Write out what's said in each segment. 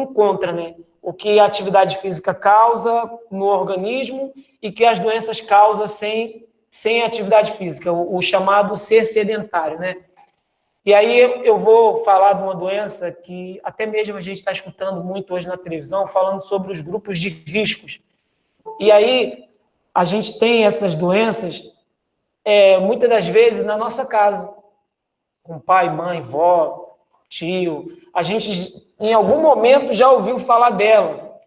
um contra, né? O que a atividade física causa no organismo e que as doenças causam sem atividade física, o chamado ser sedentário, né? E aí eu vou falar de uma doença que até mesmo a gente está escutando muito hoje na televisão, falando sobre os grupos de riscos. E aí a gente tem essas doenças, muitas das vezes, na nossa casa, com pai, mãe, vó, tio. A gente, em algum momento, já ouviu falar dela.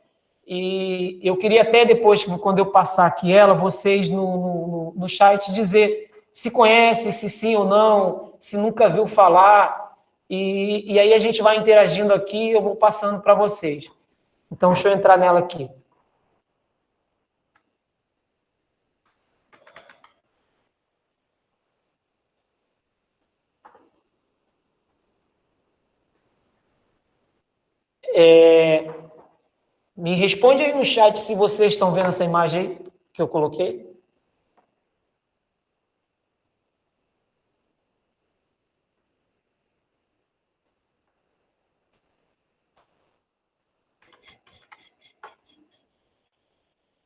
E eu queria até depois, quando eu passar aqui ela, vocês no chat dizer se conhece, se sim ou não, se nunca viu falar. E aí a gente vai interagindo aqui e eu vou passando para vocês. Então, deixa eu entrar nela aqui. Me responde aí no chat se vocês estão vendo essa imagem aí que eu coloquei.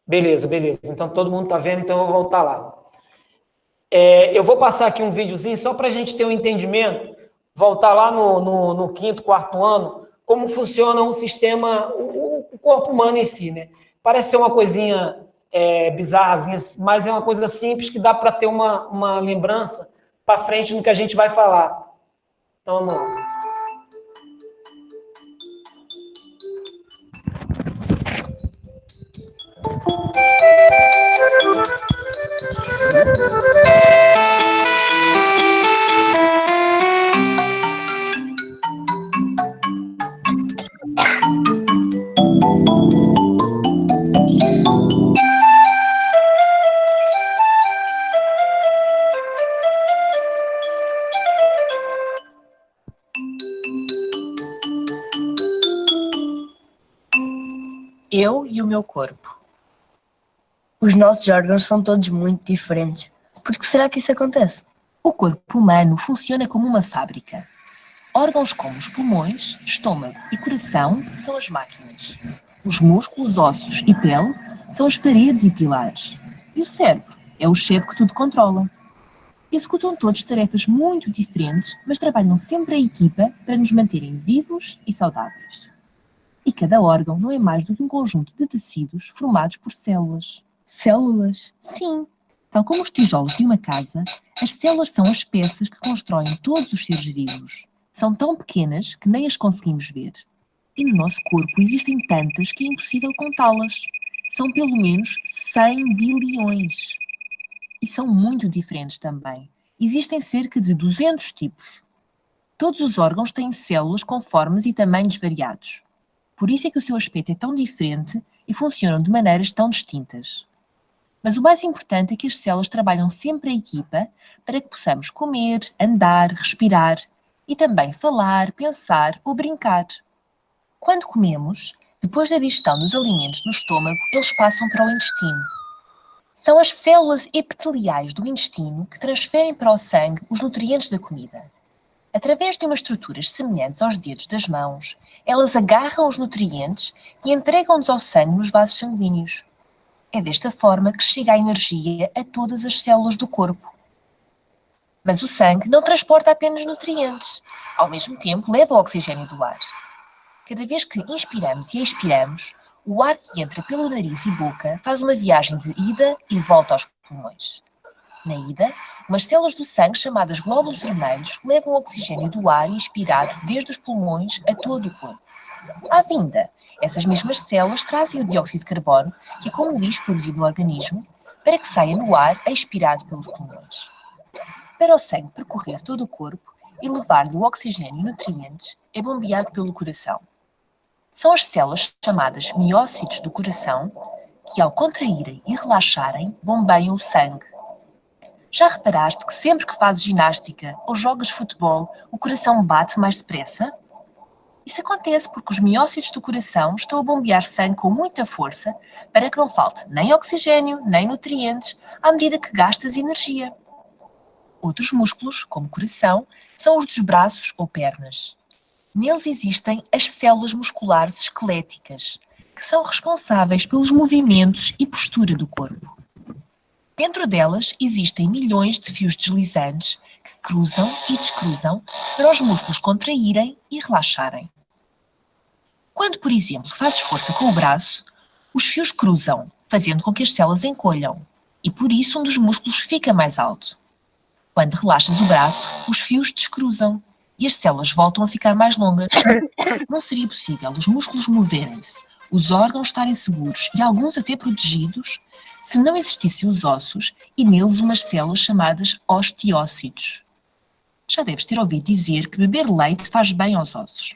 Beleza. Então, todo mundo está vendo, então eu vou voltar lá. Eu vou passar aqui um videozinho só para a gente ter um entendimento, voltar lá no quinto, quarto ano, como funciona um sistema, o corpo humano em si, né? Parece ser uma coisinha bizarrazinha, mas é uma coisa simples que dá para ter uma lembrança para frente no que a gente vai falar. Então, vamos lá. Eu e o meu corpo. Os nossos órgãos são todos muito diferentes. Por que será que isso acontece? O corpo humano funciona como uma fábrica. Órgãos como os pulmões, estômago e coração são as máquinas. Os músculos, ossos e pele são as paredes e pilares. E o cérebro é o chefe que tudo controla. Executam todos tarefas muito diferentes, mas trabalham sempre em equipa para nos manterem vivos e saudáveis. E cada órgão não é mais do que um conjunto de tecidos formados por células. Células? Sim. Tal como os tijolos de uma casa, as células são as peças que constroem todos os seres vivos. São tão pequenas que nem as conseguimos ver. E no nosso corpo existem tantas que é impossível contá-las. São pelo menos 100 bilhões. E são muito diferentes também. Existem cerca de 200 tipos. Todos os órgãos têm células com formas e tamanhos variados. Por isso é que o seu aspecto é tão diferente e funcionam de maneiras tão distintas. Mas o mais importante é que as células trabalham sempre em equipa para que possamos comer, andar, respirar e também falar, pensar ou brincar. Quando comemos, depois da digestão dos alimentos no estômago, eles passam para o intestino. São as células epiteliais do intestino que transferem para o sangue os nutrientes da comida. Através de umas estruturas semelhantes aos dedos das mãos, elas agarram os nutrientes e entregam-nos ao sangue nos vasos sanguíneos. É desta forma que chega a energia a todas as células do corpo. Mas o sangue não transporta apenas nutrientes. Ao mesmo tempo, leva o oxigênio do ar. Cada vez que inspiramos e expiramos, o ar que entra pelo nariz e boca faz uma viagem de ida e volta aos pulmões. Na ida, umas células do sangue chamadas glóbulos vermelhos levam o oxigênio do ar inspirado desde os pulmões a todo o corpo. À vinda, essas mesmas células trazem o dióxido de carbono, que é como lixo produzido no organismo, para que saia no ar expirado pelos pulmões. Para o sangue percorrer todo o corpo e levar-lhe o oxigênio e nutrientes, é bombeado pelo coração. São as células chamadas miócitos do coração que, ao contraírem e relaxarem, bombeiam o sangue. Já reparaste que sempre que fazes ginástica ou jogas futebol, o coração bate mais depressa? Isso acontece porque os miócitos do coração estão a bombear sangue com muita força para que não falte nem oxigênio, nem nutrientes, à medida que gastas energia. Outros músculos, como o coração, são os dos braços ou pernas. Neles existem as células musculares esqueléticas, que são responsáveis pelos movimentos e postura do corpo. Dentro delas existem milhões de fios deslizantes que cruzam e descruzam para os músculos contraírem e relaxarem. Quando, por exemplo, fazes força com o braço, os fios cruzam, fazendo com que as células encolham, e por isso um dos músculos fica mais alto. Quando relaxas o braço, os fios descruzam e as células voltam a ficar mais longas. Não seria possível os músculos moverem-se, os órgãos estarem seguros e alguns até protegidos, se não existissem os ossos e neles umas células chamadas osteócitos. Já deves ter ouvido dizer que beber leite faz bem aos ossos.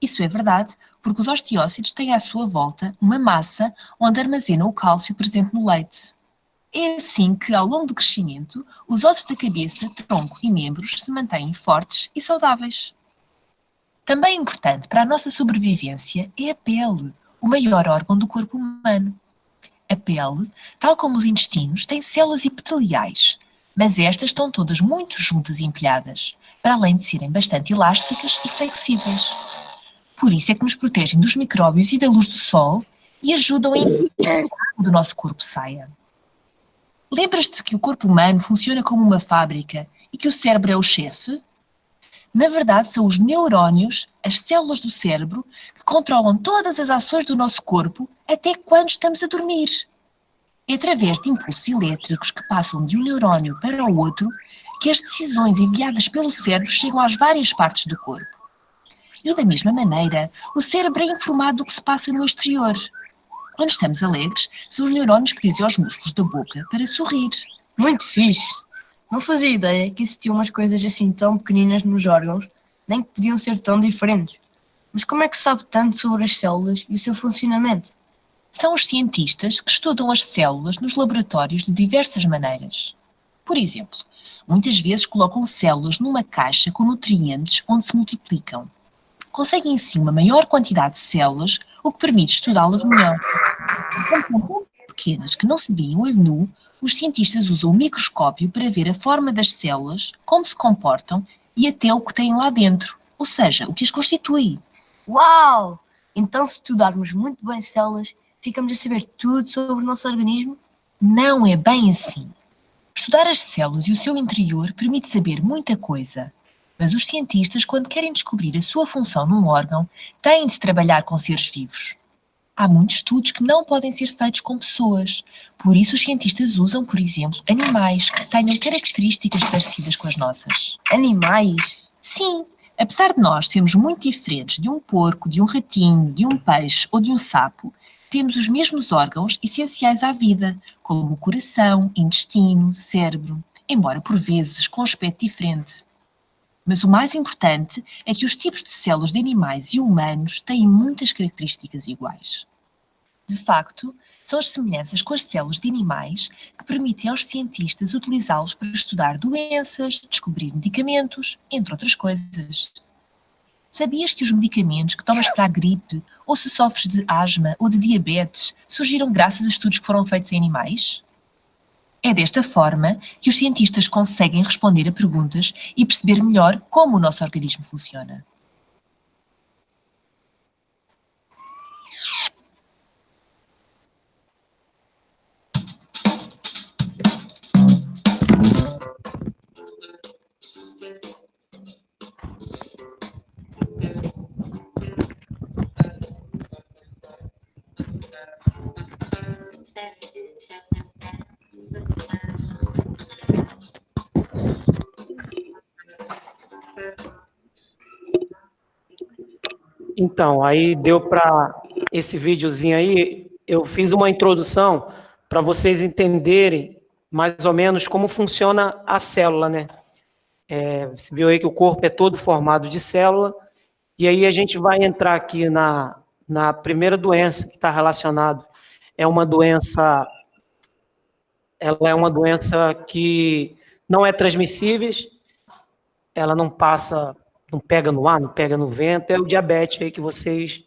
Isso é verdade porque os osteócitos têm à sua volta uma massa onde armazenam o cálcio presente no leite. É assim que, ao longo do crescimento, os ossos da cabeça, tronco e membros se mantêm fortes e saudáveis. Também importante para a nossa sobrevivência é a pele, o maior órgão do corpo humano. A pele, tal como os intestinos, tem células epiteliais, mas estas estão todas muito juntas e empilhadas, para além de serem bastante elásticas e flexíveis. Por isso é que nos protegem dos micróbios e da luz do sol e ajudam a impedir que o ar do nosso corpo saia. Lembras-te que o corpo humano funciona como uma fábrica e que o cérebro é o chefe? Na verdade, são os neurónios, as células do cérebro, que controlam todas as ações do nosso corpo até quando estamos a dormir. É através de impulsos elétricos que passam de um neurónio para o outro que as decisões enviadas pelo cérebro chegam às várias partes do corpo. E da mesma maneira, o cérebro é informado do que se passa no exterior. Quando estamos alegres, são os neurónios que dizem aos músculos da boca para sorrir. Muito fixe! Não fazia ideia que existiam umas coisas assim tão pequeninas nos órgãos, nem que podiam ser tão diferentes. Mas como é que se sabe tanto sobre as células e o seu funcionamento? São os cientistas que estudam as células nos laboratórios de diversas maneiras. Por exemplo, muitas vezes colocam células numa caixa com nutrientes onde se multiplicam. Conseguem assim uma maior quantidade de células, o que permite estudá-las melhor. Quando são tão pequenas que não se veem a olho nu, os cientistas usam o microscópio para ver a forma das células, como se comportam e até o que têm lá dentro, ou seja, o que as constitui. Uau! Então, se estudarmos muito bem as células, ficamos a saber tudo sobre o nosso organismo? Não é bem assim. Estudar as células e o seu interior permite saber muita coisa. Mas os cientistas, quando querem descobrir a sua função num órgão, têm de trabalhar com seres vivos. Há muitos estudos que não podem ser feitos com pessoas. Por isso os cientistas usam, por exemplo, animais que tenham características parecidas com as nossas. Animais? Sim, apesar de nós sermos muito diferentes de um porco, de um ratinho, de um peixe ou de um sapo, temos os mesmos órgãos essenciais à vida, como o coração, intestino, cérebro, embora por vezes com aspecto diferente. Mas o mais importante é que os tipos de células de animais e humanos têm muitas características iguais. De facto, são as semelhanças com as células de animais que permitem aos cientistas utilizá-los para estudar doenças, descobrir medicamentos, entre outras coisas. Sabias que os medicamentos que tomas para a gripe, ou se sofres de asma ou de diabetes, surgiram graças a estudos que foram feitos em animais? É desta forma que os cientistas conseguem responder a perguntas e perceber melhor como o nosso organismo funciona. Então, aí deu para esse videozinho aí, eu fiz uma introdução para vocês entenderem mais ou menos como funciona a célula, né? Você viu aí que o corpo é todo formado de célula, e aí a gente vai entrar aqui na primeira doença que está relacionada. Ela é uma doença que não é transmissível, ela não passa, não pega no ar, não pega no vento, é o diabetes aí que vocês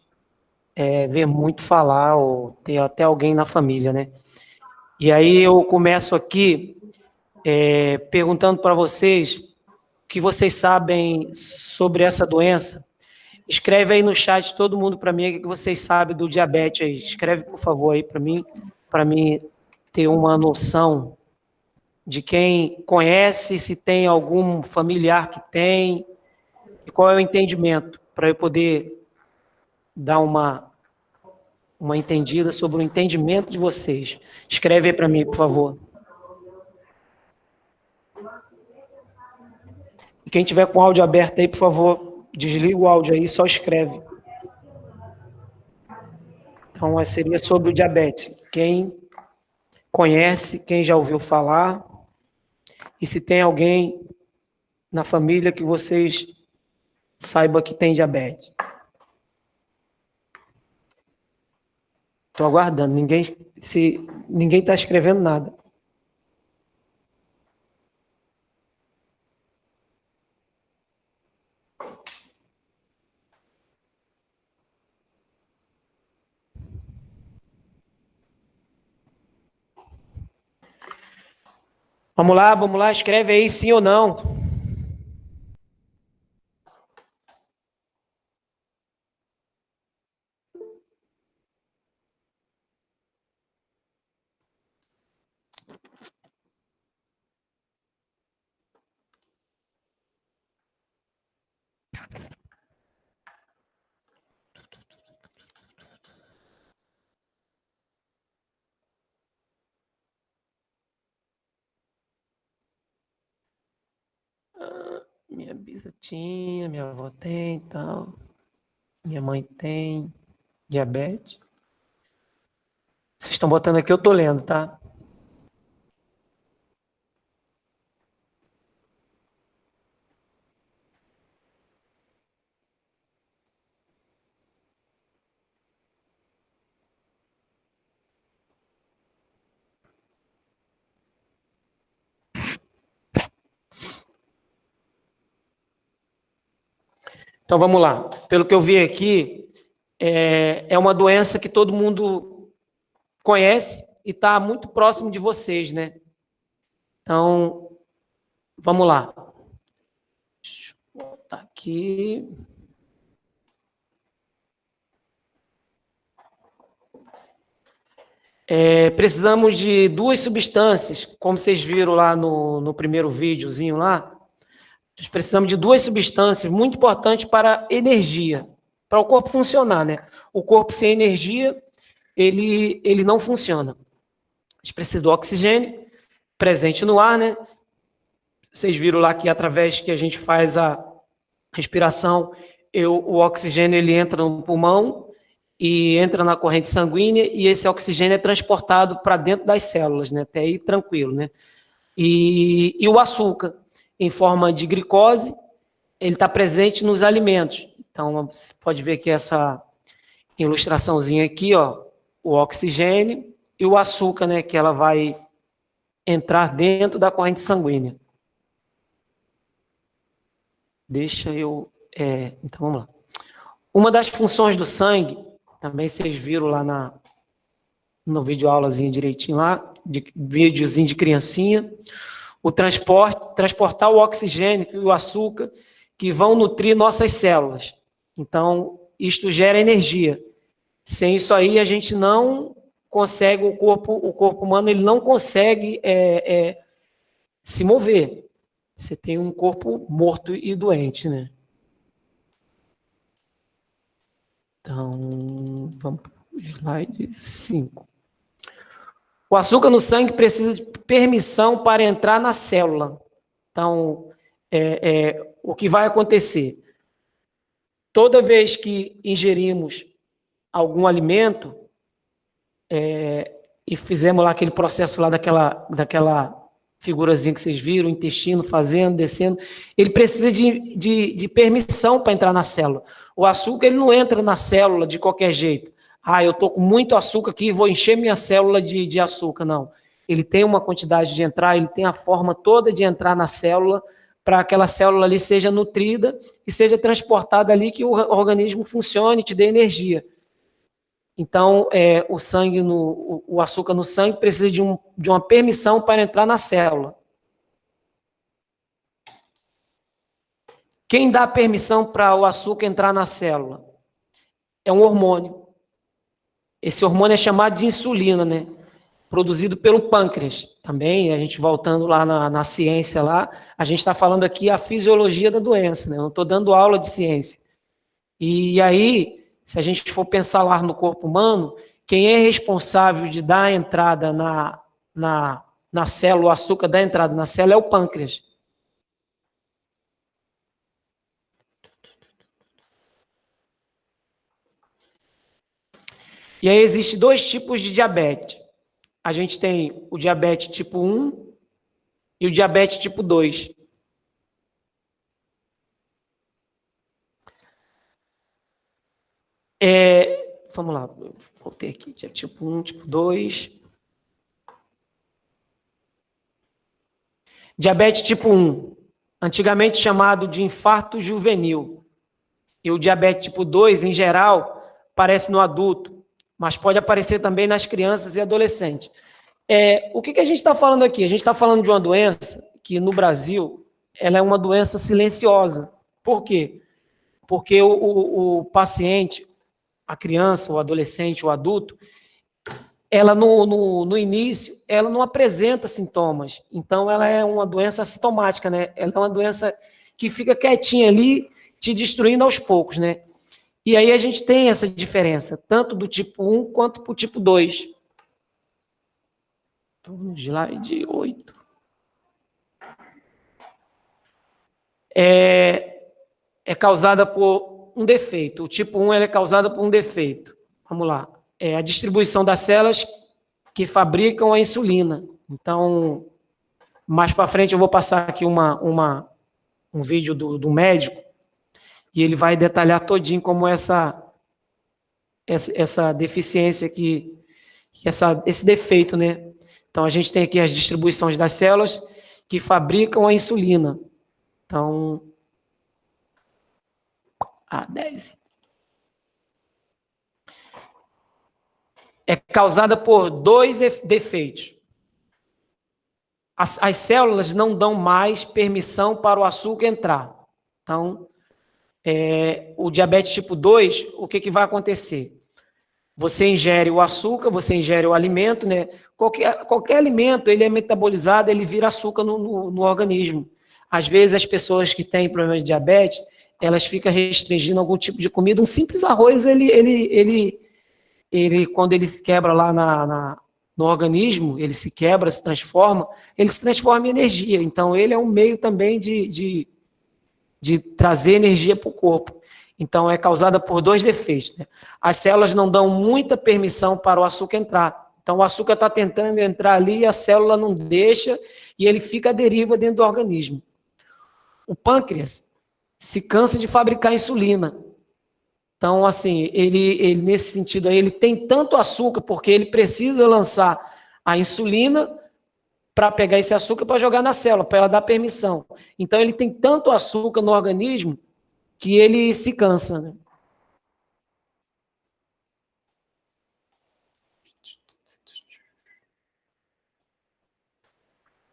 vê muito falar, ou tem até alguém na família, né? E aí eu começo aqui perguntando para vocês o que vocês sabem sobre essa doença. Escreve aí no chat todo mundo para mim o que vocês sabem do diabetes aí. Escreve, por favor, aí para mim ter uma noção de quem conhece, se tem algum familiar que tem, e qual é o entendimento, para eu poder dar uma entendida sobre o entendimento de vocês. Escreve aí para mim, por favor. E quem tiver com o áudio aberto aí, por favor, desliga o áudio aí, só escreve. Então, seria sobre o diabetes. Quem conhece, quem já ouviu falar, e se tem alguém na família que vocês saibam que tem diabetes. Estou aguardando, ninguém está escrevendo nada. Vamos lá, escreve aí sim ou não. Minha bisa tinha, minha avó tem, tal. Minha mãe tem diabetes. Vocês estão botando aqui, eu estou lendo, tá? Então, vamos lá. Pelo que eu vi aqui, é uma doença que todo mundo conhece e está muito próximo de vocês, né? Então, vamos lá. Deixa eu botar aqui. Precisamos de duas substâncias, como vocês viram lá no primeiro videozinho lá. Nós precisamos de duas substâncias muito importantes para energia, para o corpo funcionar, né? O corpo sem energia, ele não funciona. A gente precisa do oxigênio presente no ar, né? Vocês viram lá que através que a gente faz a respiração, o oxigênio ele entra no pulmão e entra na corrente sanguínea e esse oxigênio é transportado para dentro das células, né? Até aí tranquilo, né? E o açúcar, em forma de glicose, ele está presente nos alimentos. Então, você pode ver que essa ilustraçãozinha aqui, ó, o oxigênio e o açúcar, né, que ela vai entrar dentro da corrente sanguínea. Então, vamos lá. Uma das funções do sangue, também vocês viram lá no vídeo aulazinho direitinho lá, videozinho de criancinha, transportar o oxigênio e o açúcar que vão nutrir nossas células. Então, isto gera energia. Sem isso aí, a gente não consegue, o corpo humano ele não consegue se mover. Você tem um corpo morto e doente, né? Então, vamos para o slide 5. O açúcar no sangue precisa de permissão para entrar na célula. Então, o que vai acontecer? Toda vez que ingerimos algum alimento e fizemos lá aquele processo lá daquela figurazinha que vocês viram, o intestino fazendo, descendo, ele precisa de permissão para entrar na célula. O açúcar ele não entra na célula de qualquer jeito. Eu estou com muito açúcar aqui, vou encher minha célula de açúcar. Não. Ele tem uma quantidade de entrar, ele tem a forma toda de entrar na célula para aquela célula ali seja nutrida e seja transportada ali que o organismo funcione e te dê energia. Então, o açúcar no sangue precisa de uma permissão para entrar na célula. Quem dá permissão para o açúcar entrar na célula? É um hormônio. Esse hormônio é chamado de insulina, né? Produzido pelo pâncreas. Também, a gente voltando lá na ciência lá, a gente está falando aqui a fisiologia da doença, né? Eu não estou dando aula de ciência. E aí, se a gente for pensar lá no corpo humano, quem é responsável de dar a entrada na célula, o açúcar da entrada na célula é o pâncreas. E aí existem dois tipos de diabetes. A gente tem o diabetes tipo 1 e o diabetes tipo 2. Vamos lá, voltei aqui, tipo 1, tipo 2. Diabetes tipo 1, antigamente chamado de infarto juvenil. E o diabetes tipo 2, em geral, aparece no adulto, mas pode aparecer também nas crianças e adolescentes. O que a gente está falando aqui? A gente está falando de uma doença que, no Brasil, ela é uma doença silenciosa. Por quê? Porque o paciente, a criança, o adolescente, o adulto, ela no início, ela não apresenta sintomas. Então, ela é uma doença assintomática, né? Ela é uma doença que fica quietinha ali, te destruindo aos poucos, né? E aí a gente tem essa diferença, tanto do tipo 1 quanto para o tipo 2. Estou no slide 8. É causada por um defeito. O tipo 1 é causada por um defeito. Vamos lá. É a distribuição das células que fabricam a insulina. Então, mais para frente eu vou passar aqui um vídeo do médico e ele vai detalhar todinho como essa deficiência aqui, esse defeito, né? Então, a gente tem aqui as distribuições das células que fabricam a insulina. Então, A10. É causada por dois defeitos. As células não dão mais permissão para o açúcar entrar. Então, o diabetes tipo 2, o que vai acontecer? Você ingere o açúcar, você ingere o alimento, né? Qualquer alimento, ele é metabolizado, ele vira açúcar no organismo. Às vezes, as pessoas que têm problema de diabetes, elas ficam restringindo algum tipo de comida. Um simples arroz, ele quando ele se quebra lá no organismo, ele se quebra, se transforma em energia. Então, ele é um meio também de trazer energia para o corpo. Então, é causada por dois defeitos, né? As células não dão muita permissão para o açúcar entrar. Então, o açúcar está tentando entrar ali e a célula não deixa e ele fica à deriva dentro do organismo. O pâncreas se cansa de fabricar insulina. Então, assim, ele nesse sentido aí, ele tem tanto açúcar porque ele precisa lançar a insulina para pegar esse açúcar para jogar na célula, para ela dar permissão. Então, ele tem tanto açúcar no organismo que ele se cansa, né?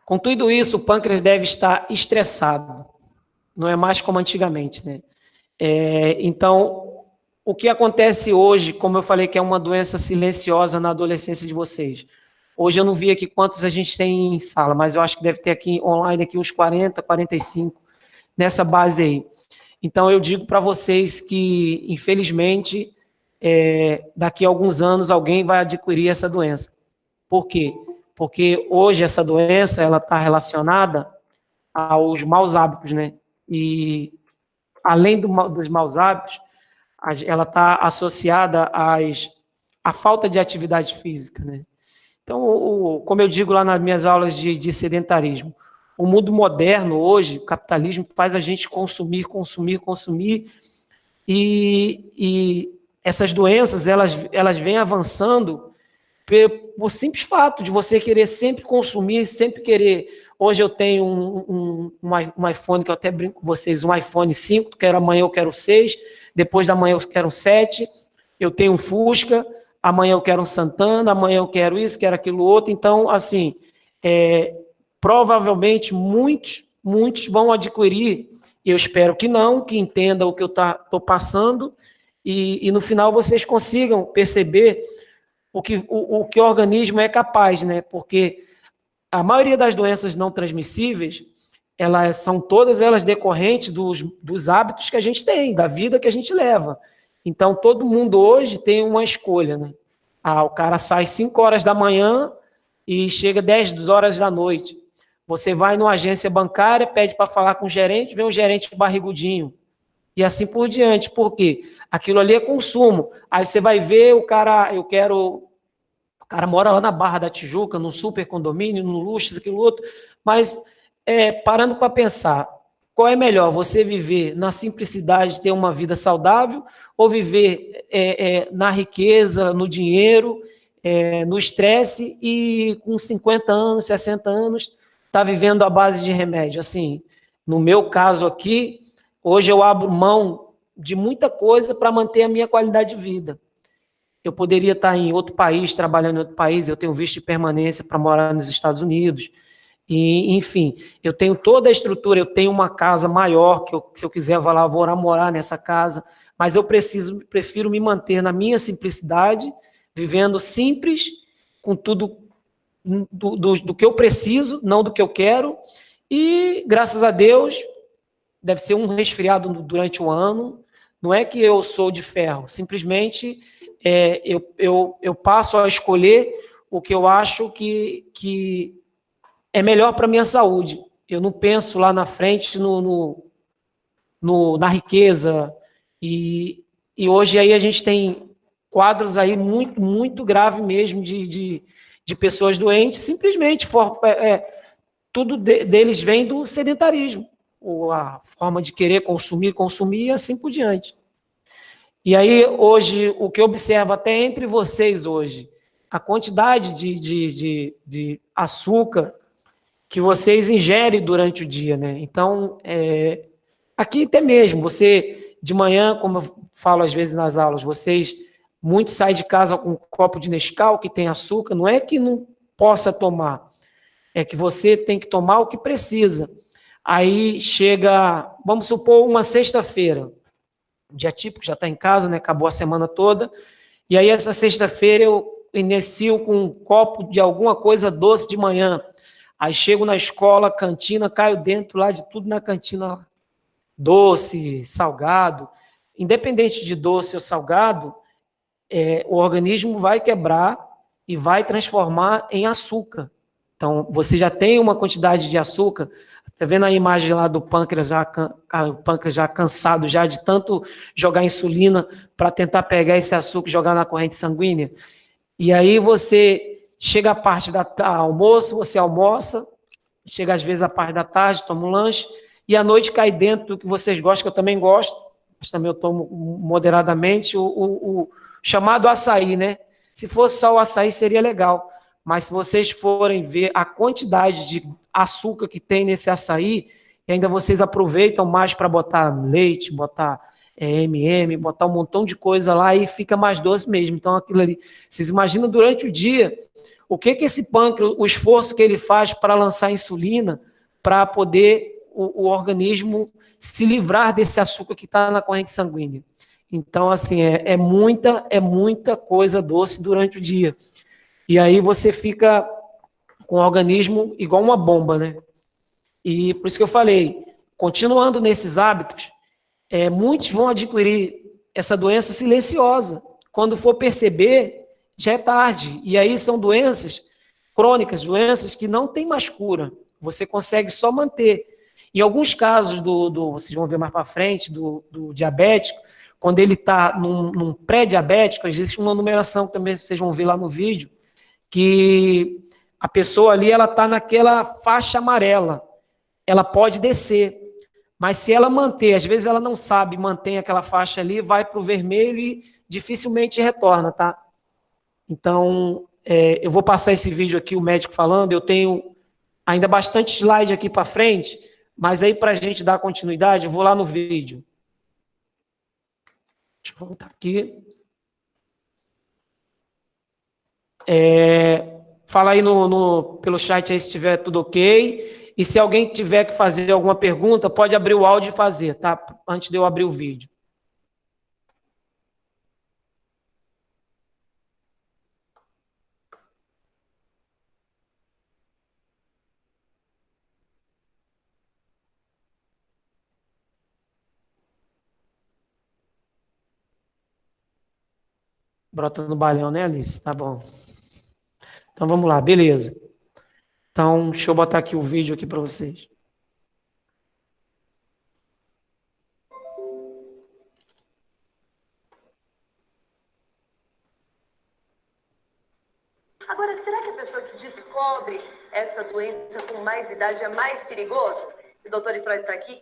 Com tudo isso, o pâncreas deve estar estressado. Não é mais como antigamente, né? Então, o que acontece hoje, como eu falei que é uma doença silenciosa na adolescência de vocês. Hoje eu não vi aqui quantos a gente tem em sala, mas eu acho que deve ter aqui online aqui uns 40, 45, nessa base aí. Então, eu digo para vocês que, infelizmente, daqui a alguns anos alguém vai adquirir essa doença. Por quê? Porque hoje essa doença ela está relacionada aos maus hábitos, né? E, além dos maus hábitos, ela está associada à falta de atividade física, né? Então, como eu digo lá nas minhas aulas de sedentarismo, o mundo moderno hoje, o capitalismo, faz a gente consumir, e essas doenças, elas vêm avançando por simples fato de você querer sempre consumir, sempre querer. Hoje eu tenho um iPhone, que eu até brinco com vocês, um iPhone 5, amanhã eu quero 6, depois da manhã eu quero um 7, eu tenho um Fusca, amanhã eu quero um Santana, amanhã eu quero isso, quero aquilo outro. Então, assim, provavelmente muitos vão adquirir Eu espero que não, que entenda o que eu estou passando e no final vocês consigam perceber o que o organismo é capaz, né? Porque a maioria das doenças não transmissíveis, elas são todas elas decorrentes dos hábitos que a gente tem, da vida que a gente leva. Então, todo mundo hoje tem uma escolha, né? O cara sai 5 horas da manhã e chega 10 horas da noite. Você vai numa agência bancária, pede para falar com o gerente, vem um gerente barrigudinho. E assim por diante. Por quê? Aquilo ali é consumo. Aí você vai ver o cara, o cara mora lá na Barra da Tijuca, num super condomínio, no luxo, aquilo outro. Mas, parando para pensar, qual é melhor? Você viver na simplicidade, ter uma vida saudável, ou viver na riqueza, no dinheiro, no estresse e com 50 anos, 60 anos, está vivendo à base de remédio? Assim, no meu caso aqui, hoje eu abro mão de muita coisa para manter a minha qualidade de vida. Eu poderia estar em outro país, trabalhando em outro país, eu tenho visto de permanência para morar nos Estados Unidos, e, enfim, eu tenho toda a estrutura, eu tenho uma casa maior, que se eu quiser vou lá, vou morar nessa casa, mas eu prefiro me manter na minha simplicidade, vivendo simples, com tudo do que eu preciso, não do que eu quero, e graças a Deus, deve ser um resfriado durante o ano, não é que eu sou de ferro, simplesmente eu passo a escolher o que eu acho que é melhor para a minha saúde. Eu não penso lá na frente na riqueza. E hoje aí a gente tem quadros aí muito, muito graves mesmo de pessoas doentes, simplesmente tudo deles vem do sedentarismo, ou a forma de querer consumir e assim por diante. E aí, hoje, o que eu observo até entre vocês hoje, a quantidade de açúcar que vocês ingerem durante o dia, né? Então, aqui até mesmo, você, de manhã, como eu falo às vezes nas aulas, muitos saem de casa com um copo de Nescau que tem açúcar, não é que não possa tomar, é que você tem que tomar o que precisa. Aí chega, vamos supor, uma sexta-feira, dia típico, já está em casa, né? Acabou a semana toda. E aí, essa sexta-feira, eu inicio com um copo de alguma coisa doce de manhã. Aí chego na escola, cantina, caio dentro lá de tudo na cantina. Doce, salgado. Independente de doce ou salgado, o organismo vai quebrar e vai transformar em açúcar. Então, você já tem uma quantidade de açúcar. Está vendo a imagem lá do pâncreas, o pâncreas já cansado já de tanto jogar insulina para tentar pegar esse açúcar e jogar na corrente sanguínea? E aí você chega a parte da almoço, você almoça, chega às vezes a parte da tarde, toma um lanche, e à noite cai dentro do que vocês gostam, que eu também gosto, mas também eu tomo moderadamente, o chamado açaí, né? Se fosse só o açaí, seria legal. Mas se vocês forem ver a quantidade de açúcar que tem nesse açaí, e ainda vocês aproveitam mais para botar leite, botar M&M, botar um montão de coisa lá e fica mais doce mesmo. Então, aquilo ali, vocês imaginam durante o dia, o que esse pâncreas, o esforço que ele faz para lançar insulina, para poder o organismo se livrar desse açúcar que está na corrente sanguínea. Então, assim, é muita coisa doce durante o dia. E aí você fica com o organismo igual uma bomba, né? E por isso que eu falei, continuando nesses hábitos, muitos vão adquirir essa doença silenciosa. Quando for perceber, já é tarde. E aí são doenças crônicas, doenças que não têm mais cura. Você consegue só manter. Em alguns casos, vocês vão ver mais para frente, do diabético, quando ele está num pré-diabético, existe uma numeração que também vocês vão ver lá no vídeo, que a pessoa ali, ela está naquela faixa amarela, ela pode descer, mas se ela manter, às vezes ela não sabe, mantém aquela faixa ali, vai para o vermelho e dificilmente retorna, tá? Então, eu vou passar esse vídeo aqui, o médico falando, eu tenho ainda bastante slide aqui para frente, mas aí para a gente dar continuidade, eu vou lá no vídeo. Deixa eu voltar aqui. Fala aí pelo chat aí se estiver tudo ok. E se alguém tiver que fazer alguma pergunta, pode abrir o áudio e fazer, tá? Antes de eu abrir o vídeo. Brota no balhão, né, Alice? Tá bom. Então vamos lá, beleza. Então, deixa eu botar aqui o vídeo aqui para vocês. Agora, será que a pessoa que descobre essa doença com mais idade é mais perigoso? O doutor Sproy está aqui.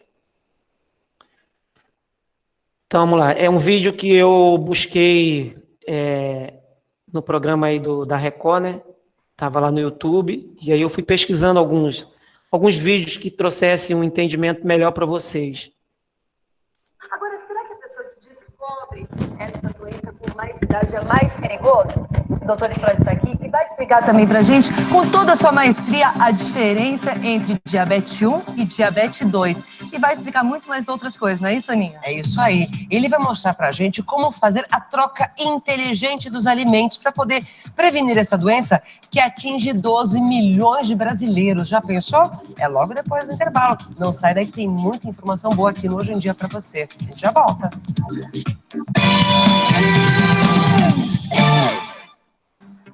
Então, vamos lá. É um vídeo que eu busquei no programa aí da Record, né? Estava lá no YouTube, e aí eu fui pesquisando alguns vídeos que trouxessem um entendimento melhor para vocês. Agora, será que a pessoa que descobre essa doença com mais idade é mais perigoso? O doutor Sproy está aqui e vai explicar também para a gente, com toda a sua maestria, a diferença entre diabetes 1 e diabetes 2. E vai explicar muito mais outras coisas, não é isso, Aninha? É isso aí. Ele vai mostrar pra gente como fazer a troca inteligente dos alimentos para poder prevenir essa doença que atinge 12 milhões de brasileiros. Já pensou? É logo depois do intervalo. Não sai daí que tem muita informação boa aqui no Hoje em Dia para você. A gente já volta.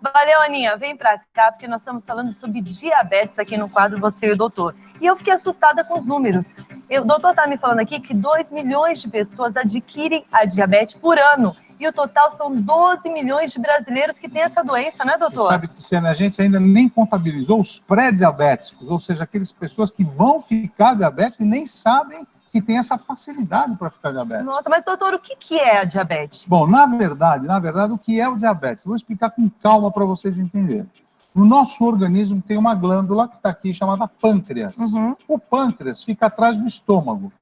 Valeu, Aninha. Vem pra cá, porque nós estamos falando sobre diabetes aqui no quadro Você e o Doutor. E eu fiquei assustada com os números. O doutor tá me falando aqui que 2 milhões de pessoas adquirem a diabetes por ano. E o total são 12 milhões de brasileiros que têm essa doença, né, doutor? Sabe, Tiziana, a gente ainda nem contabilizou os pré-diabéticos, ou seja, aquelas pessoas que vão ficar diabéticos e nem sabem que tem essa facilidade para ficar diabético. Nossa, mas doutor, o que é a diabetes? Bom, na verdade, o que é o diabetes? Vou explicar com calma para vocês entenderem. No nosso organismo tem uma glândula que está aqui chamada pâncreas. Uhum. O pâncreas fica atrás do estômago.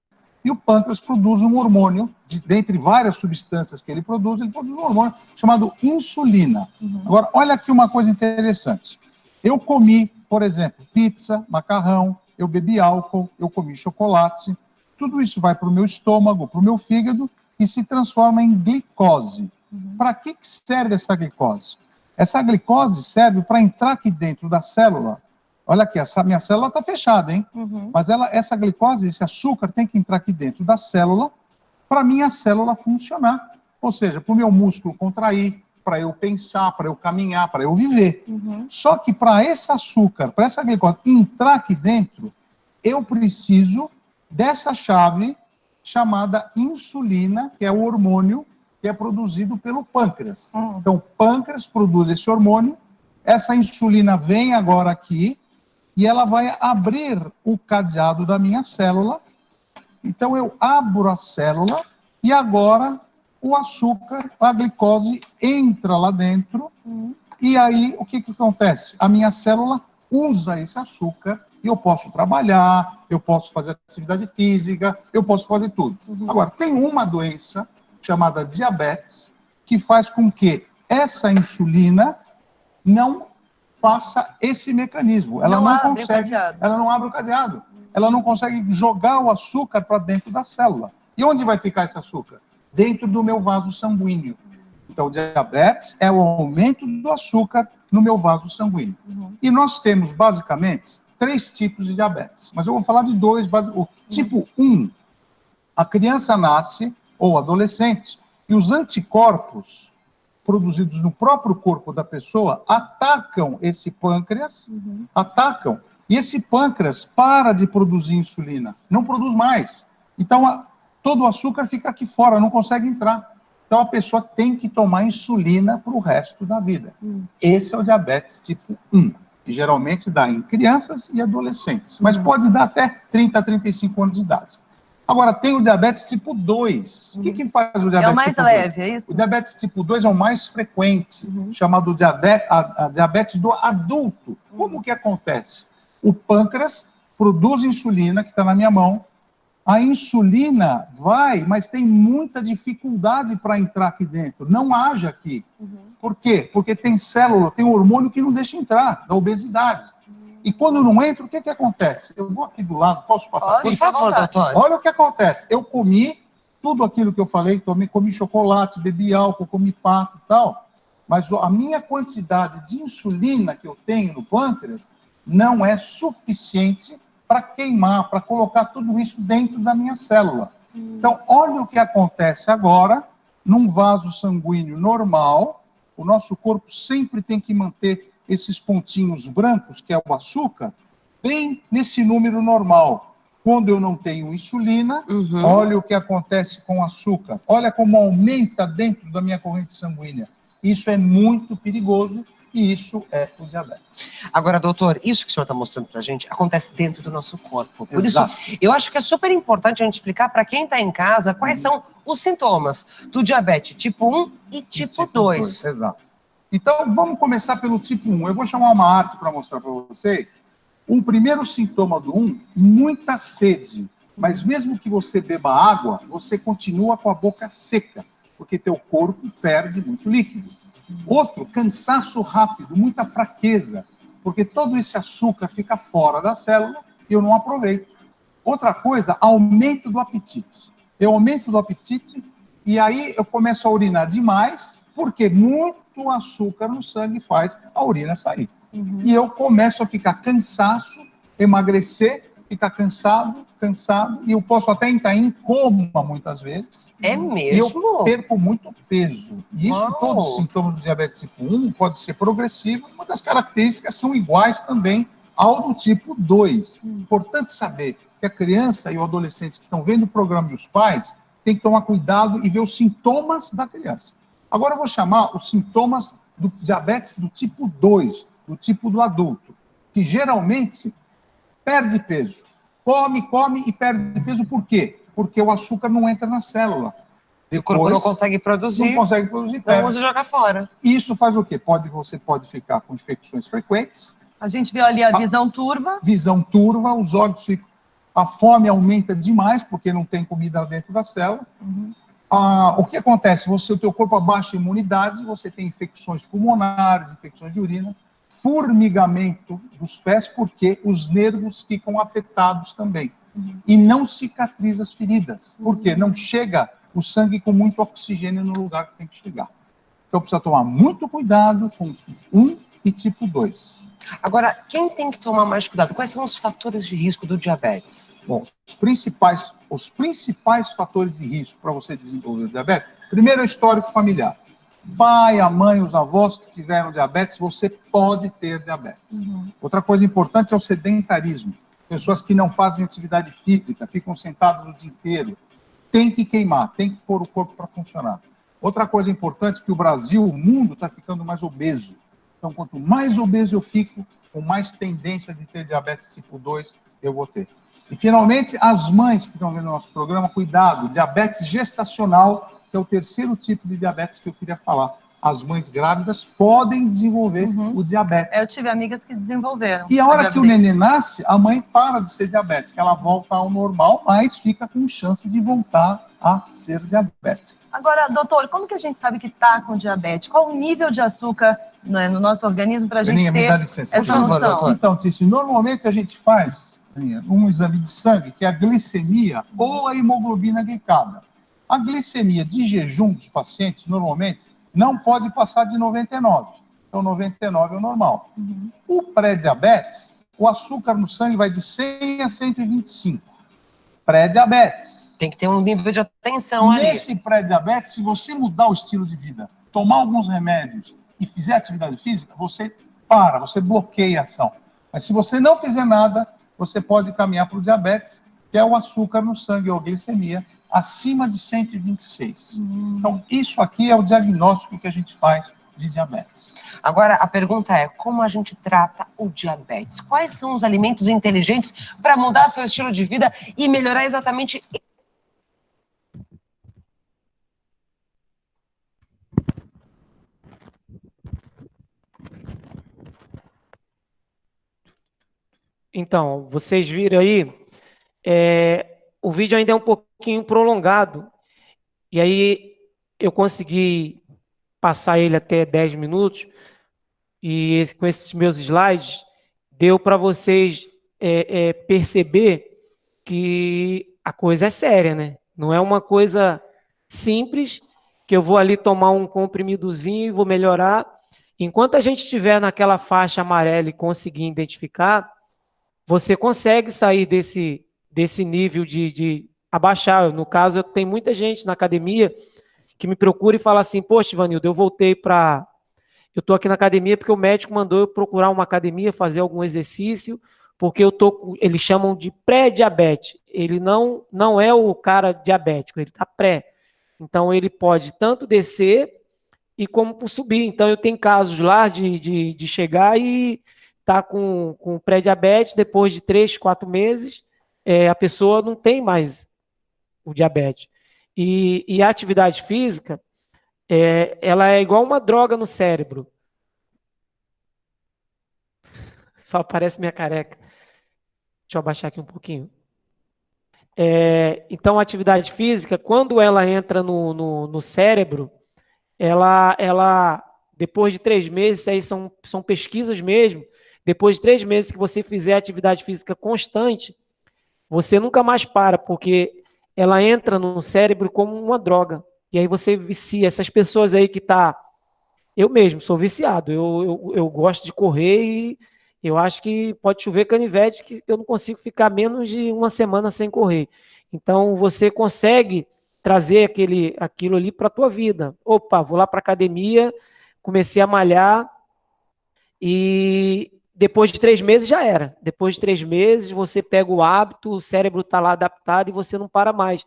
E o pâncreas produz um hormônio, dentre várias substâncias que ele produz um hormônio chamado insulina. Uhum. Agora, olha aqui uma coisa interessante. Eu comi, por exemplo, pizza, macarrão, eu bebi álcool, eu comi chocolate. Tudo isso vai para o meu estômago, para o meu fígado e se transforma em glicose. Uhum. Para que serve essa glicose? Essa glicose serve para entrar aqui dentro da célula. Olha aqui, essa minha célula está fechada, hein? Uhum. Mas essa glicose, esse açúcar, tem que entrar aqui dentro da célula para a minha célula funcionar. Ou seja, para o meu músculo contrair, para eu pensar, para eu caminhar, para eu viver. Uhum. Só que para esse açúcar, para essa glicose entrar aqui dentro, eu preciso dessa chave chamada insulina, que é o hormônio que é produzido pelo pâncreas. Então, o pâncreas produz esse hormônio, essa insulina vem agora aqui, e ela vai abrir o cadeado da minha célula. Então, eu abro a célula, e agora o açúcar, a glicose, entra lá dentro, e aí, o que acontece? A minha célula usa esse açúcar, e eu posso trabalhar, eu posso fazer atividade física, eu posso fazer tudo. Agora, tem uma doença chamada diabetes, que faz com que essa insulina não faça esse mecanismo. Ela não consegue, ela não abre o cadeado. Ela não consegue jogar o açúcar para dentro da célula. E onde vai ficar esse açúcar? Dentro do meu vaso sanguíneo. Então, o diabetes é o aumento do açúcar no meu vaso sanguíneo. E nós temos, basicamente, 3 tipos de diabetes. Mas eu vou falar de 2. O tipo 1, a criança nasce, ou adolescente, e os anticorpos produzidos no próprio corpo da pessoa atacam esse pâncreas, atacam, e esse pâncreas para de produzir insulina, não produz mais. Então, todo o açúcar fica aqui fora, não consegue entrar. Então, a pessoa tem que tomar insulina para o resto da vida. Esse é o diabetes tipo 1, que geralmente dá em crianças e adolescentes, mas pode dar até 30 a 35 anos de idade. Agora, tem o diabetes tipo 2. O que faz o diabetes tipo 2? É o mais leve, é isso? O diabetes tipo 2 é o mais frequente, chamado diabetes do adulto. Como que acontece? O pâncreas produz insulina, que está na minha mão. A insulina vai, mas tem muita dificuldade para entrar aqui dentro. Não age aqui. Por quê? Porque tem célula, tem um hormônio que não deixa entrar, da obesidade. E quando não entra, o que acontece? Eu vou aqui do lado, posso passar? Por favor, doutor. Olha o que acontece. Eu comi tudo aquilo que eu falei, comi chocolate, bebi álcool, comi pasta e tal, mas a minha quantidade de insulina que eu tenho no pâncreas não é suficiente para queimar, para colocar tudo isso dentro da minha célula. Então, olha o que acontece agora, num vaso sanguíneo normal, o nosso corpo sempre tem que manter esses pontinhos brancos, que é o açúcar, bem nesse número normal. Quando eu não tenho insulina, olha o que acontece com o açúcar. Olha como aumenta dentro da minha corrente sanguínea. Isso é muito perigoso e isso é o diabetes. Agora, doutor, isso que o senhor está mostrando para a gente acontece dentro do nosso corpo. Por Exato. isso, eu acho que é super importante a gente explicar para quem está em casa quais são os sintomas do diabetes tipo 1 e tipo 2. Exato. Então, vamos começar pelo tipo 1. Eu vou chamar uma arte para mostrar para vocês. O primeiro sintoma do 1, muita sede. Mas mesmo que você beba água, você continua com a boca seca, porque teu corpo perde muito líquido. Outro, cansaço rápido, muita fraqueza, porque todo esse açúcar fica fora da célula e eu não aproveito. Outra coisa, aumento do apetite. Eu aumento do apetite e aí eu começo a urinar demais, porque muito açúcar no sangue faz a urina sair. E eu começo a ficar cansaço, emagrecer, ficar cansado, e eu posso até entrar em coma muitas vezes. É E mesmo? eu perco muito peso. E isso, Uau. todos os sintomas do diabetes tipo 1 pode ser progressivo, uma das características são iguais também ao do tipo 2. Importante saber que a criança e o adolescente que estão vendo o programa e os pais têm que tomar cuidado e ver os sintomas da criança. Agora eu vou chamar os sintomas do diabetes do tipo 2, do tipo do adulto, que geralmente perde peso. Come e perde peso. Por quê? Porque o açúcar não entra na célula. O corpo não consegue produzir. Não consegue produzir, Então perde. usa e joga fora. Isso faz o quê? Você pode ficar com infecções frequentes. A gente viu ali a visão turva. Visão turva, os olhos ficam... A fome aumenta demais, porque não tem comida dentro da célula. O que acontece? O teu corpo abaixa a imunidade, você tem infecções pulmonares, infecções de urina, formigamento dos pés, porque os nervos ficam afetados também. E não cicatriza as feridas, porque não chega o sangue com muito oxigênio no lugar que tem que chegar. Então precisa tomar muito cuidado com 1 e tipo 2. Agora, quem tem que tomar mais cuidado? Quais são os fatores de risco do diabetes? Bom, os principais fatores de risco para você desenvolver o diabetes, primeiro é o histórico familiar. Pai, a mãe, os avós que tiveram diabetes, você pode ter diabetes. Outra coisa importante é o sedentarismo. Pessoas que não fazem atividade física, ficam sentadas o dia inteiro. Tem que queimar, tem que pôr o corpo para funcionar. Outra coisa importante é que o Brasil, o mundo, está ficando mais obeso. Então, quanto mais obeso eu fico, com mais tendência de ter diabetes tipo 2 eu vou ter. E, finalmente, as mães que estão vendo o nosso programa, cuidado, diabetes gestacional, que é o terceiro tipo de diabetes que eu queria falar. As mães grávidas podem desenvolver o diabetes. Eu tive amigas que desenvolveram. E a hora que o neném nasce, a mãe para de ser diabética. Ela volta ao normal, mas fica com chance de voltar a ser diabética. Agora, doutor, como que a gente sabe que está com diabetes? Qual o nível de açúcar, né, no nosso organismo para a gente Aninha, me dá ter licença. essa Por favor, noção? doutor. Então, Tício, normalmente a gente faz, Aninha, um exame de sangue, que é a glicemia ou a hemoglobina glicada. A glicemia de jejum dos pacientes, normalmente, não pode passar de 99. Então, 99 é o normal. O pré-diabetes, o açúcar no sangue vai de 100 a 125. Pré-diabetes. Tem que ter um nível de atenção ali. Nesse pré-diabetes, se você mudar o estilo de vida, tomar alguns remédios e fizer atividade física, você para, você bloqueia a ação. Mas se você não fizer nada, você pode caminhar para o diabetes, que é o açúcar no sangue, ou glicemia, acima de 126. Então, isso aqui é o diagnóstico que a gente faz de diabetes. Agora, a pergunta é, como a gente trata o diabetes? Quais são os alimentos inteligentes para mudar seu estilo de vida e melhorar exatamente... Então, vocês viram aí, o vídeo ainda é um pouquinho prolongado, e aí eu consegui passar ele até 10 minutos, e com esses meus slides, deu para vocês perceber que a coisa é séria, né? Não é uma coisa simples, que eu vou ali tomar um comprimidozinho e vou melhorar. Enquanto a gente estiver naquela faixa amarela e conseguir identificar, você consegue sair desse nível de abaixar. No caso, tem muita gente na academia que me procura e fala assim, poxa, Ivanildo, eu estou aqui na academia porque o médico mandou eu procurar uma academia, fazer algum exercício, porque eles chamam de pré-diabetes. Ele não é o cara diabético, ele está pré. Então, ele pode tanto descer e como subir. Então, eu tenho casos lá de chegar e estar com pré-diabetes, depois de 3, 4 meses, a pessoa não tem mais o diabetes. E a atividade física, ela é igual uma droga no cérebro. Parece minha careca. Deixa eu abaixar aqui um pouquinho. Então, a atividade física, quando ela entra no cérebro, ela depois de 3 meses, isso aí são pesquisas mesmo, depois de 3 meses que você fizer atividade física constante, você nunca mais para, porque ela entra no cérebro como uma droga. E aí você vicia. Essas pessoas aí que eu mesmo sou viciado, eu gosto de correr e eu acho que pode chover canivete que eu não consigo ficar menos de uma semana sem correr. Então, você consegue trazer aquilo ali para a tua vida. Opa, vou lá para a academia, comecei a malhar e depois de 3 meses já era. Depois de 3 meses você pega o hábito, o cérebro está lá adaptado e você não para mais.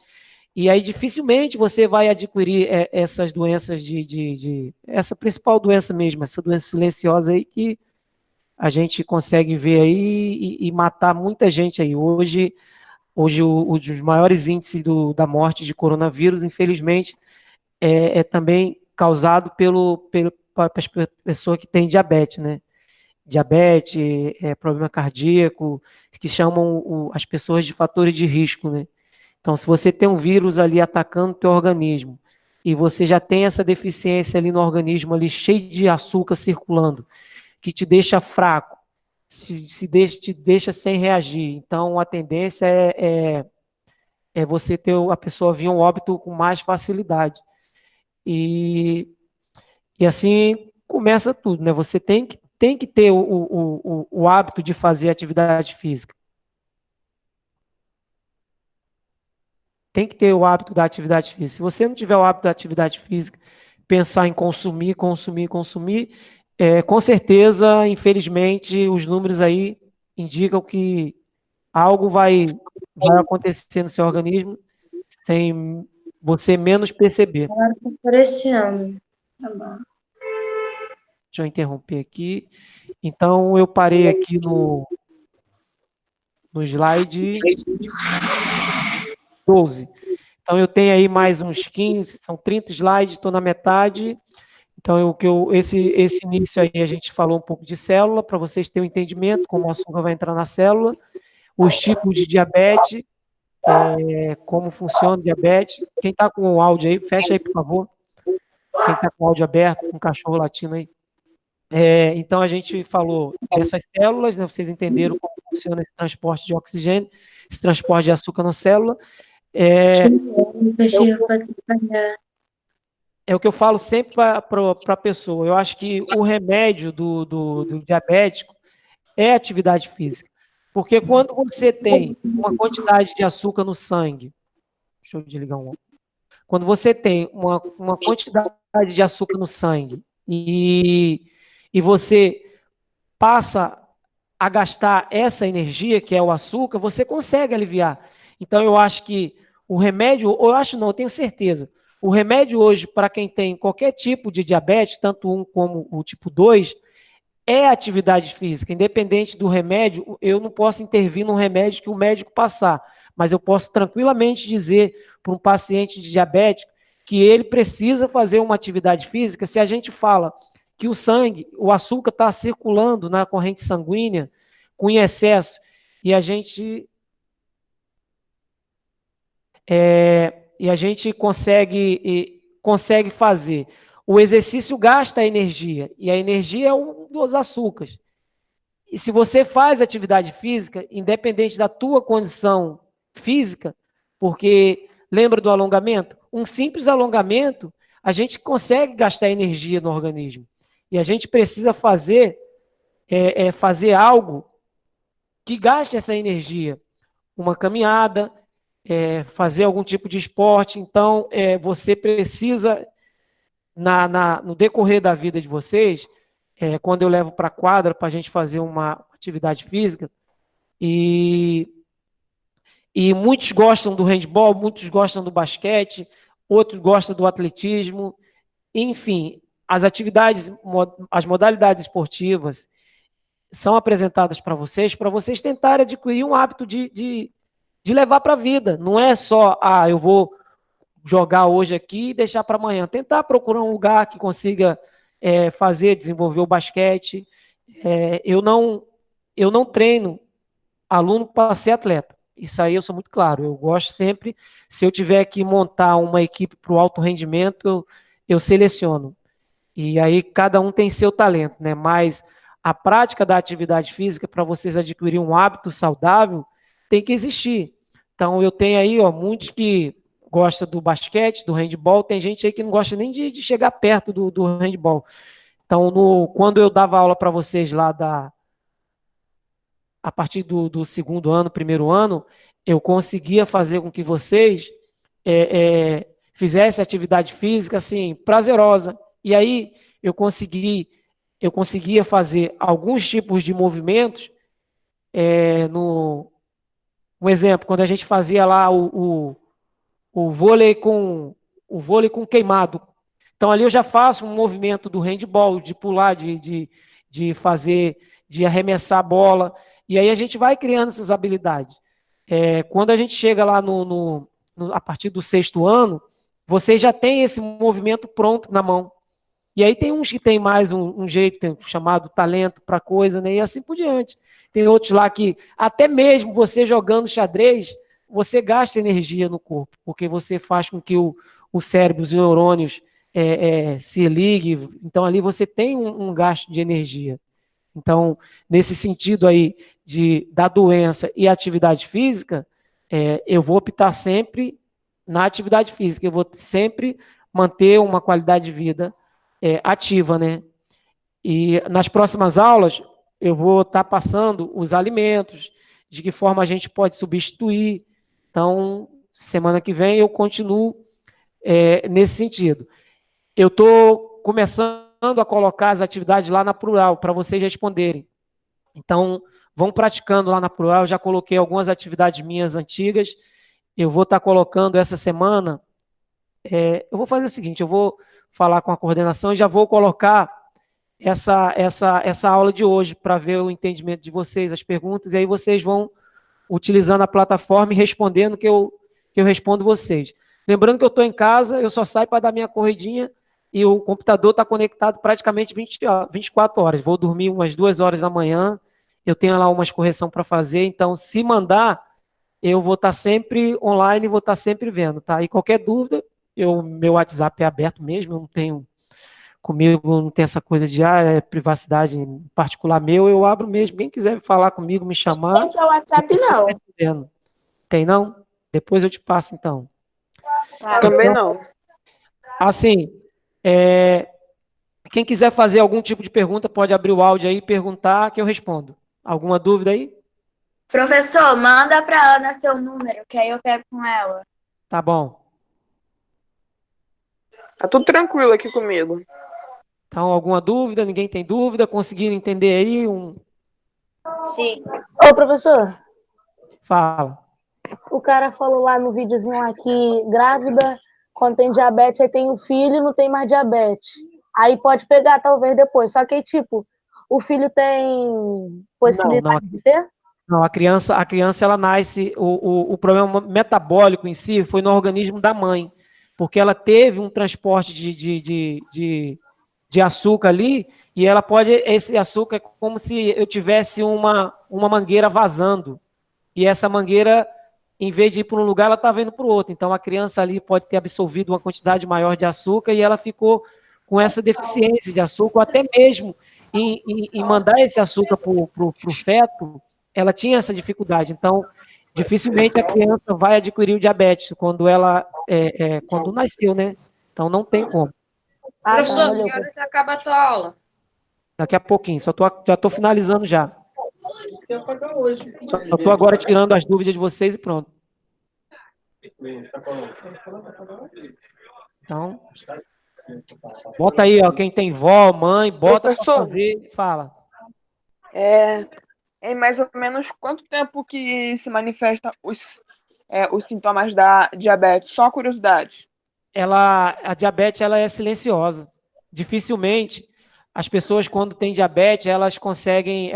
E aí dificilmente você vai adquirir essas doenças essa principal doença mesmo, essa doença silenciosa aí que a gente consegue ver aí e matar muita gente aí. Hoje os maiores índices da morte de coronavírus, infelizmente, é também causado para as pessoas que têm diabetes, né? Diabetes, problema cardíaco, que chamam as pessoas de fatores de risco, né? Então, se você tem um vírus ali atacando o teu organismo e você já tem essa deficiência ali no organismo, ali cheio de açúcar circulando, que te deixa fraco, te deixa sem reagir. Então, a tendência é você ter a pessoa vir a um óbito com mais facilidade. E assim começa tudo, né? Você tem que ter o hábito de fazer atividade física. Tem que ter o hábito da atividade física. Se você não tiver o hábito da atividade física, pensar em consumir, com certeza, infelizmente, os números aí indicam que algo vai acontecer no seu organismo sem você menos perceber. Agora tá aparecendo. Tá bom. Deixa eu interromper aqui. Então, eu parei aqui no slide 12. Então, eu tenho aí mais uns 15, são 30 slides, estou na metade. Então, esse início aí a gente falou um pouco de célula, para vocês terem um entendimento como o açúcar vai entrar na célula, os tipos de diabetes, como funciona o diabetes. Quem está com o áudio aí, fecha aí, por favor. Quem está com o áudio aberto, com o cachorro latindo aí. Então, a gente falou dessas células, né? Vocês entenderam como funciona esse transporte de oxigênio, esse transporte de açúcar na célula. É o que eu falo sempre para a pessoa. Eu acho que o remédio do diabético é atividade física. Porque quando você tem uma quantidade de açúcar no sangue, deixa eu desligar um. Quando você tem uma quantidade de açúcar no sangue e você passa a gastar essa energia, que é o açúcar, você consegue aliviar. Então, eu acho que o remédio, ou eu acho não, eu tenho certeza, o remédio hoje, para quem tem qualquer tipo de diabetes, tanto 1 como o tipo 2, é atividade física. Independente do remédio, eu não posso intervir no remédio que o médico passar, mas eu posso tranquilamente dizer para um paciente de diabetes que ele precisa fazer uma atividade física. Se a gente fala que o açúcar está circulando na corrente sanguínea com excesso, e a gente consegue fazer. O exercício gasta energia, e a energia é um dos açúcares. E se você faz atividade física, independente da tua condição física, porque lembra do alongamento? Um simples alongamento, a gente consegue gastar energia no organismo. E a gente precisa fazer algo que gaste essa energia. Uma caminhada, fazer algum tipo de esporte. Então, você precisa, no decorrer da vida de vocês, quando eu levo para a quadra para a gente fazer uma atividade física, e muitos gostam do handball, muitos gostam do basquete, outros gostam do atletismo, enfim, as modalidades esportivas são apresentadas para vocês tentarem adquirir um hábito de levar para a vida. Não é só, eu vou jogar hoje aqui e deixar para amanhã. Tentar procurar um lugar que consiga desenvolver o basquete. Eu não treino aluno para ser atleta. Isso aí eu sou muito claro. Eu gosto sempre, se eu tiver que montar uma equipe para o alto rendimento, eu seleciono. E aí cada um tem seu talento, né? Mas a prática da atividade física, para vocês adquirirem um hábito saudável, tem que existir. Então eu tenho aí, muitos que gostam do basquete, do handball, tem gente aí que não gosta nem de chegar perto do handball. Então, quando eu dava aula para vocês lá a partir do segundo ano, primeiro ano, eu conseguia fazer com que vocês fizessem atividade física, assim, prazerosa. E aí eu conseguia fazer alguns tipos de movimentos. Um exemplo, quando a gente fazia lá o vôlei com queimado. Então ali eu já faço um movimento do handball, de pular, de fazer, de arremessar a bola. E aí a gente vai criando essas habilidades. Quando a gente chega lá a partir do sexto ano, você já tem esse movimento pronto na mão. E aí tem uns que tem mais um jeito, tem chamado talento para coisa, né? E assim por diante. Tem outros lá que, até mesmo você jogando xadrez, você gasta energia no corpo, porque você faz com que o cérebro, os neurônios se liguem. Então ali você tem um gasto de energia. Então, nesse sentido aí da doença e atividade física, eu vou optar sempre na atividade física, eu vou sempre manter uma qualidade de vida ativa, né? E nas próximas aulas, eu vou estar passando os alimentos, de que forma a gente pode substituir. Então, semana que vem eu continuo nesse sentido. Eu estou começando a colocar as atividades lá na Plural, para vocês responderem. Então, vão praticando lá na Plural. Eu já coloquei algumas atividades minhas antigas. Eu vou estar colocando essa semana. Eu vou fazer o seguinte, eu vou falar com a coordenação e já vou colocar essa aula de hoje para ver o entendimento de vocês, as perguntas, e aí vocês vão utilizando a plataforma e respondendo que eu respondo vocês. Lembrando que eu estou em casa, eu só saio para dar minha corridinha e o computador está conectado praticamente 24 horas. Vou dormir umas 2 horas da manhã, eu tenho lá umas correções para fazer, então se mandar, eu vou estar sempre online e vou estar sempre vendo, tá? E qualquer dúvida, meu WhatsApp é aberto mesmo, eu não tenho, comigo não tem essa coisa de privacidade particular meu, eu abro mesmo, quem quiser falar comigo, me chamar. Não tem WhatsApp, não. Tem não? Depois eu te passo, então. Também não. Assim, quem quiser fazer algum tipo de pergunta, pode abrir o áudio aí e perguntar que eu respondo. Alguma dúvida aí? Professor, manda para Ana seu número, que aí eu pego com ela. Tá bom. Tá tudo tranquilo aqui comigo. Então, alguma dúvida? Ninguém tem dúvida? Conseguiram entender aí? Sim. Ô, professor, Fala. o cara falou lá no videozinho lá que grávida, quando tem diabetes, aí tem o filho e não tem mais diabetes. Aí pode pegar, talvez, depois. Só que, tipo, o filho tem possibilidade de ter? Não, a criança ela nasce, o problema metabólico em si foi no organismo da mãe, porque ela teve um transporte de açúcar ali, e ela esse açúcar é como se eu tivesse uma mangueira vazando, e essa mangueira, em vez de ir para um lugar, ela estava indo para o outro, então a criança ali pode ter absorvido uma quantidade maior de açúcar, e ela ficou com essa deficiência de açúcar, ou até mesmo em mandar esse açúcar para o feto, ela tinha essa dificuldade. Então, dificilmente a criança vai adquirir o diabetes quando ela quando nasceu, né? Então, não tem como. Professor, Que horas acaba a tua aula? Daqui a pouquinho, já estou finalizando já. Só estou agora tirando as dúvidas de vocês e pronto. Então, bota aí, ó, quem tem vó, mãe, bota para Professor. fazer, fala. Em mais ou menos quanto tempo que se manifesta os sintomas da diabetes? Só curiosidade. A diabetes ela é silenciosa. Dificilmente as pessoas quando têm diabetes elas conseguem,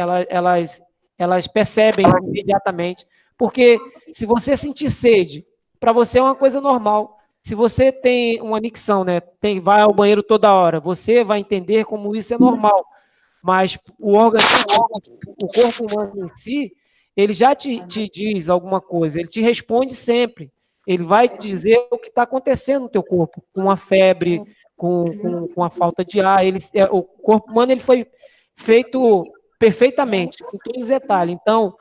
elas percebem imediatamente, porque se você sentir sede, para você é uma coisa normal. Se você tem uma micção, né, vai ao banheiro toda hora, você vai entender como isso é normal. Mas o corpo humano em si, ele já te diz alguma coisa, ele te responde sempre. Ele vai te dizer o que está acontecendo no teu corpo, com a febre, com a falta de ar. O corpo humano ele foi feito perfeitamente, com todos os detalhes. Então,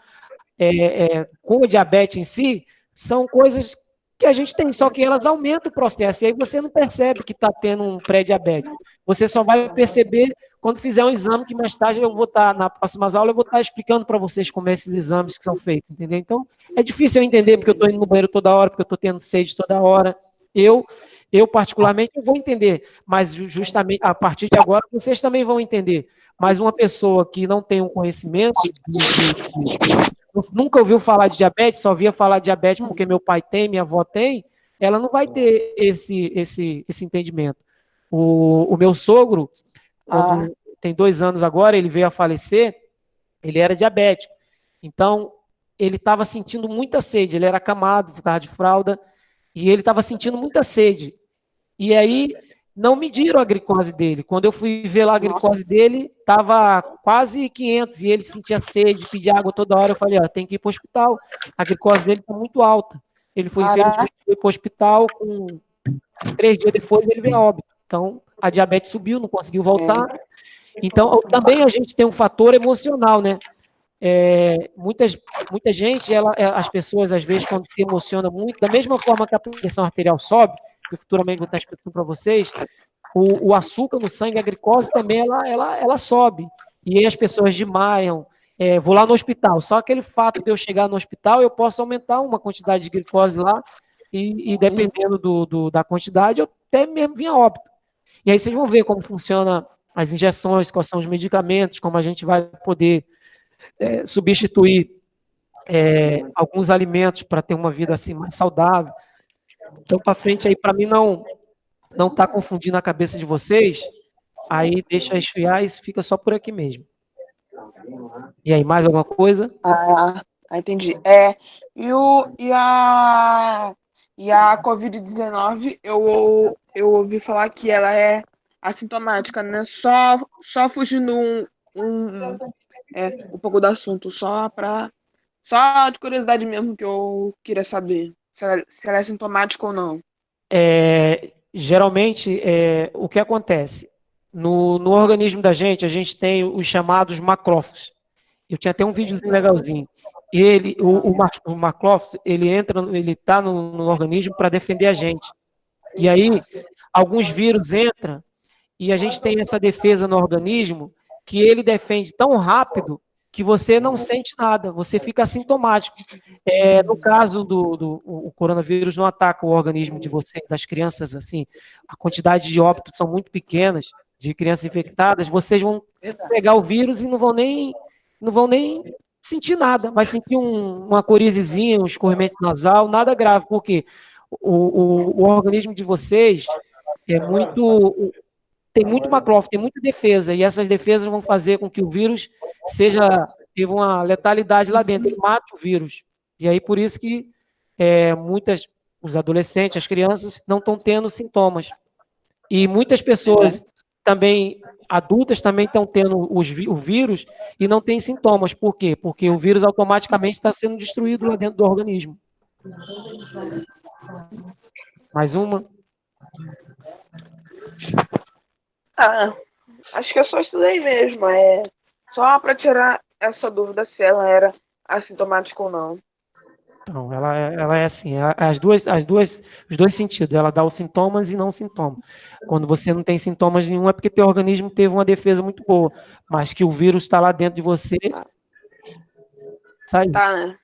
com o diabetes em si, são coisas que a gente tem, só que elas aumentam o processo, e aí você não percebe que está tendo um pré-diabetes. Você só vai perceber quando fizer um exame, que mais tarde eu vou estar, nas próximas aulas, eu vou estar explicando para vocês como é esses exames que são feitos, entendeu? Então, é difícil eu entender, porque eu estou indo no banheiro toda hora, porque eu estou tendo sede toda hora. Eu particularmente, eu vou entender, mas justamente, a partir de agora, vocês também vão entender. Mas uma pessoa que não tem um conhecimento, nunca ouviu falar de diabetes, só via falar de diabetes porque meu pai tem, minha avó tem, ela não vai ter esse entendimento. O meu sogro, quando tem 2 anos agora, ele veio a falecer, ele era diabético. Então, ele estava sentindo muita sede, ele era acamado, ficava de fralda, e ele estava sentindo muita sede. E aí, não mediram a glicose dele. Quando eu fui ver lá a glicose dele, estava quase 500, e ele sentia sede, pedia água toda hora. Eu falei, ó, tem que ir para o hospital, a glicose dele está muito alta. Ele foi, infelizmente, para o hospital, 3 dias depois ele veio a óbito. Então, a diabetes subiu, não conseguiu voltar. Então, também a gente tem um fator emocional, né? Muita gente, as pessoas, às vezes, quando se emociona muito, da mesma forma que a pressão arterial sobe, que futuramente vou estar explicando para vocês, o açúcar no sangue, a glicose também, ela sobe. E aí as pessoas desmaiam. Vou lá no hospital. Só aquele fato de eu chegar no hospital, eu posso aumentar uma quantidade de glicose lá, e dependendo da quantidade, eu até mesmo vim a óbito. E aí vocês vão ver como funciona as injeções, quais são os medicamentos, como a gente vai poder substituir alguns alimentos para ter uma vida assim mais saudável. Então, para frente, aí para mim não tá confundindo a cabeça de vocês, aí deixa esfriar e fica só por aqui mesmo. E aí, mais alguma coisa? Entendi. E a Covid-19, eu ouvi falar que ela é assintomática, né? Só fugindo um pouco do assunto, só de curiosidade mesmo que eu queria saber se ela é sintomática ou não. Geralmente, o que acontece? No organismo da gente, a gente tem os chamados macrófagos. Eu tinha até um videozinho legalzinho. O macrófago, ele está no organismo para defender a gente. E aí, alguns vírus entram e a gente tem essa defesa no organismo que ele defende tão rápido que você não sente nada, você fica assintomático. No caso o coronavírus não ataca o organismo de vocês, das crianças, assim, a quantidade de óbitos são muito pequenas, de crianças infectadas, vocês vão pegar o vírus e não vão nem sentir nada, vai sentir uma corizezinha, um escorrimento nasal, nada grave, porque o organismo de vocês tem muito macrófago, tem muita defesa, e essas defesas vão fazer com que o vírus teve uma letalidade lá dentro, ele mata o vírus. E aí, por isso que os adolescentes, as crianças, não estão tendo sintomas. E muitas pessoas também, adultas, também estão tendo o vírus e não têm sintomas. Por quê? Porque o vírus automaticamente está sendo destruído lá dentro do organismo. Mais uma? Acho que eu só estudei mesmo, só para tirar essa dúvida se ela era assintomática ou não. Então, ela é assim, os dois sentidos, ela dá os sintomas e não sintomas. Quando você não tem sintomas nenhum, é porque teu organismo teve uma defesa muito boa, mas que o vírus está lá dentro de você, saiu. Tá, né?